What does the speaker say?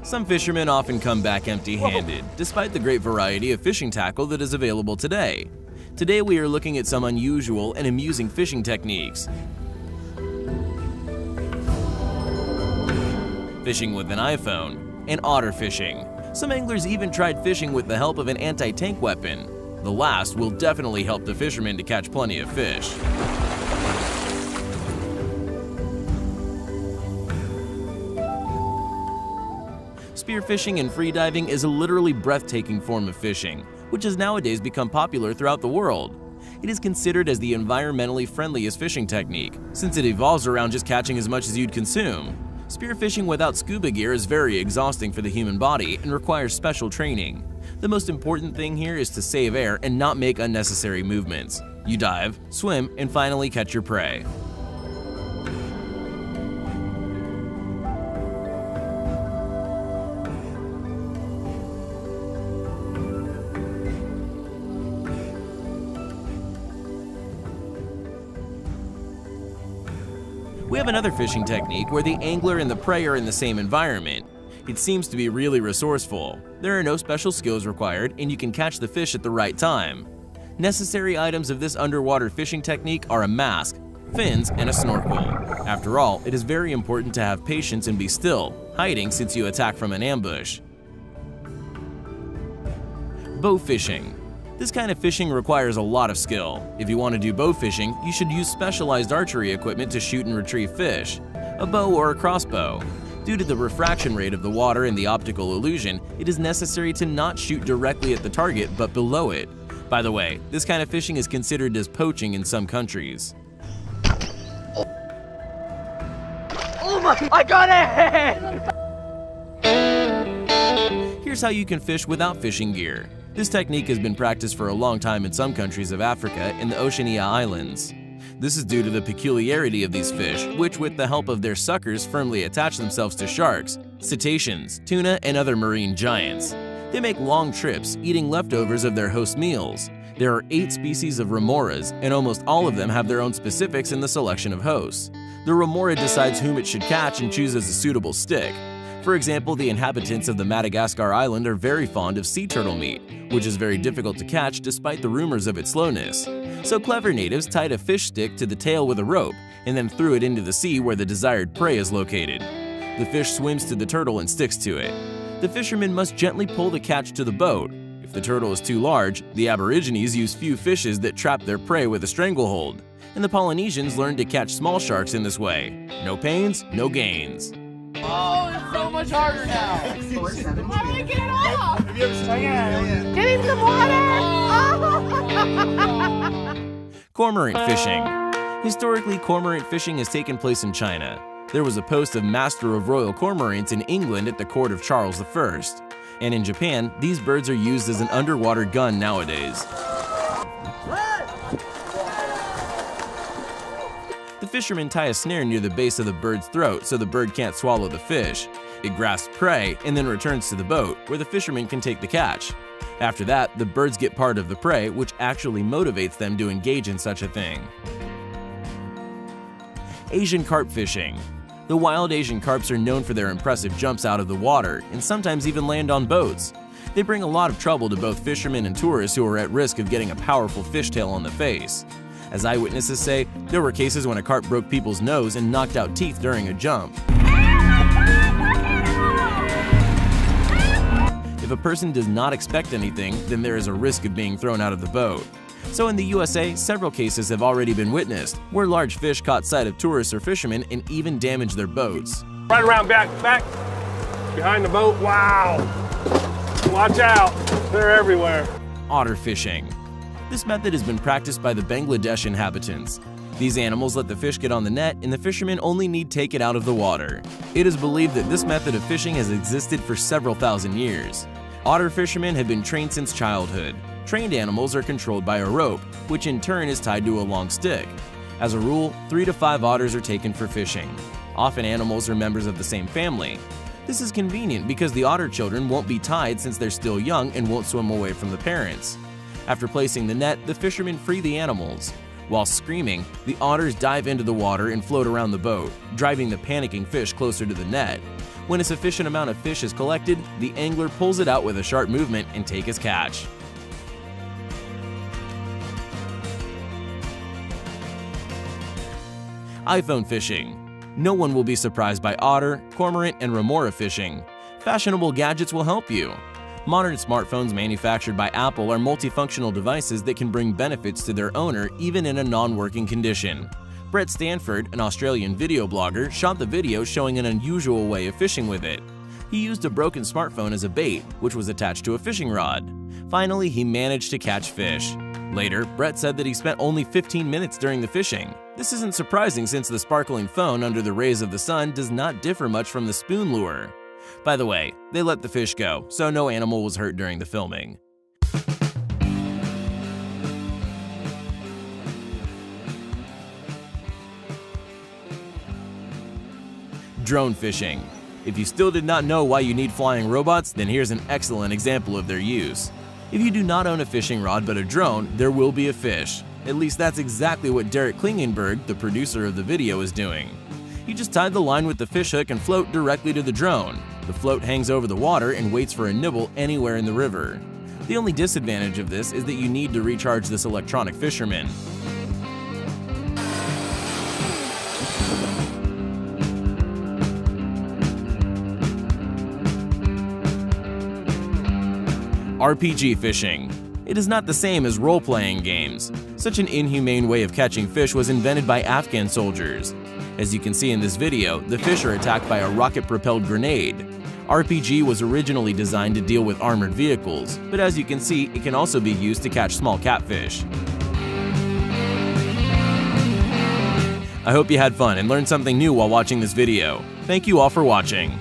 Some fishermen often come back empty-handed, despite the great variety of fishing tackle that is available today. Today we are looking at some unusual and amusing fishing techniques. Fishing with an iPhone, and otter fishing. Some anglers even tried fishing with the help of an anti-tank weapon. The last will definitely help the fishermen to catch plenty of fish. Spearfishing and freediving is a literally breathtaking form of fishing, which has nowadays become popular throughout the world. It is considered as the environmentally friendliest fishing technique, since it evolves around just catching as much as you'd consume. Spearfishing without scuba gear is very exhausting for the human body and requires special training. The most important thing here is to save air and not make unnecessary movements. You dive, swim, and finally catch your prey. We have another fishing technique where the angler and the prey are in the same environment. It seems to be really resourceful. There are no special skills required, and you can catch the fish at the right time. Necessary items of this underwater fishing technique are a mask, fins, and a snorkel. After all, it is very important to have patience and be still, hiding since you attack from an ambush. Bow fishing. This kind of fishing requires a lot of skill. If you want to do bow fishing, you should use specialized archery equipment to shoot and retrieve fish, a bow or a crossbow. Due to the refraction rate of the water and the optical illusion, it is necessary to not shoot directly at the target but below it. By the way, this kind of fishing is considered as poaching in some countries. Oh my, I got it! Here's how you can fish without fishing gear. This technique has been practiced for a long time in some countries of Africa and the Oceania Islands. This is due to the peculiarity of these fish, which with the help of their suckers firmly attach themselves to sharks, cetaceans, tuna, and other marine giants. They make long trips, eating leftovers of their host meals. There are 8 species of remoras, and almost all of them have their own specifics in the selection of hosts. The remora decides whom it should catch and chooses a suitable stick. For example, the inhabitants of the Madagascar island are very fond of sea turtle meat, which is very difficult to catch despite the rumors of its slowness. So clever natives tied a fish stick to the tail with a rope and then threw it into the sea where the desired prey is located. The fish swims to the turtle and sticks to it. The fisherman must gently pull the catch to the boat. If the turtle is too large, the Aborigines use few fishes that trap their prey with a stranglehold, and the Polynesians learned to catch small sharks in this way. No pains, no gains. Oh, it's so much harder now. How do I get it off? Have you ever seen it? Get in the water! Cormorant fishing. Historically, cormorant fishing has taken place in China. There was a post of Master of Royal Cormorants in England at the court of Charles I. And in Japan, these birds are used as an underwater gun nowadays. The fishermen tie a snare near the base of the bird's throat so the bird can't swallow the fish. It grasps prey and then returns to the boat, where the fisherman can take the catch. After that, the birds get part of the prey, which actually motivates them to engage in such a thing. Asian carp fishing. The wild Asian carps are known for their impressive jumps out of the water and sometimes even land on boats. They bring a lot of trouble to both fishermen and tourists who are at risk of getting a powerful fishtail on the face. As eyewitnesses say, there were cases when a carp broke people's nose and knocked out teeth during a jump. If a person does not expect anything, then there is a risk of being thrown out of the boat. So in the USA, several cases have already been witnessed, where large fish caught sight of tourists or fishermen and even damaged their boats. Right around back, behind the boat, wow! Watch out, they're everywhere. Otter fishing. This method has been practiced by the Bangladesh inhabitants. These animals let the fish get on the net and the fishermen only need take it out of the water. It is believed that this method of fishing has existed for several thousand years. Otter fishermen have been trained since childhood. Trained animals are controlled by a rope, which in turn is tied to a long stick. As a rule, 3 to 5 otters are taken for fishing. Often animals are members of the same family. This is convenient because the otter children won't be tied since they're still young and won't swim away from the parents. After placing the net, the fishermen free the animals. While screaming, the otters dive into the water and float around the boat, driving the panicking fish closer to the net. When a sufficient amount of fish is collected, the angler pulls it out with a sharp movement and takes his catch. iPhone fishing. No one will be surprised by otter, cormorant, and remora fishing. Fashionable gadgets will help you. Modern smartphones manufactured by Apple are multifunctional devices that can bring benefits to their owner even in a non-working condition. Brett Stanford, an Australian video blogger, shot the video showing an unusual way of fishing with it. He used a broken smartphone as a bait, which was attached to a fishing rod. Finally, he managed to catch fish. Later, Brett said that he spent only 15 minutes during the fishing. This isn't surprising since the sparkling phone under the rays of the sun does not differ much from the spoon lure. By the way, they let the fish go, so no animal was hurt during the filming. Drone fishing. If you still did not know why you need flying robots, then here's an excellent example of their use. If you do not own a fishing rod but a drone, there will be a fish. At least that's exactly what Derek Klingenberg, the producer of the video, is doing. He just tied the line with the fish hook and float directly to the drone. The float hangs over the water and waits for a nibble anywhere in the river. The only disadvantage of this is that you need to recharge this electronic fisherman. RPG fishing. It is not the same as role-playing games. Such an inhumane way of catching fish was invented by Afghan soldiers. As you can see in this video, the fish are attacked by a rocket-propelled grenade. RPG was originally designed to deal with armored vehicles, but as you can see, it can also be used to catch small catfish. I hope you had fun and learned something new while watching this video. Thank you all for watching.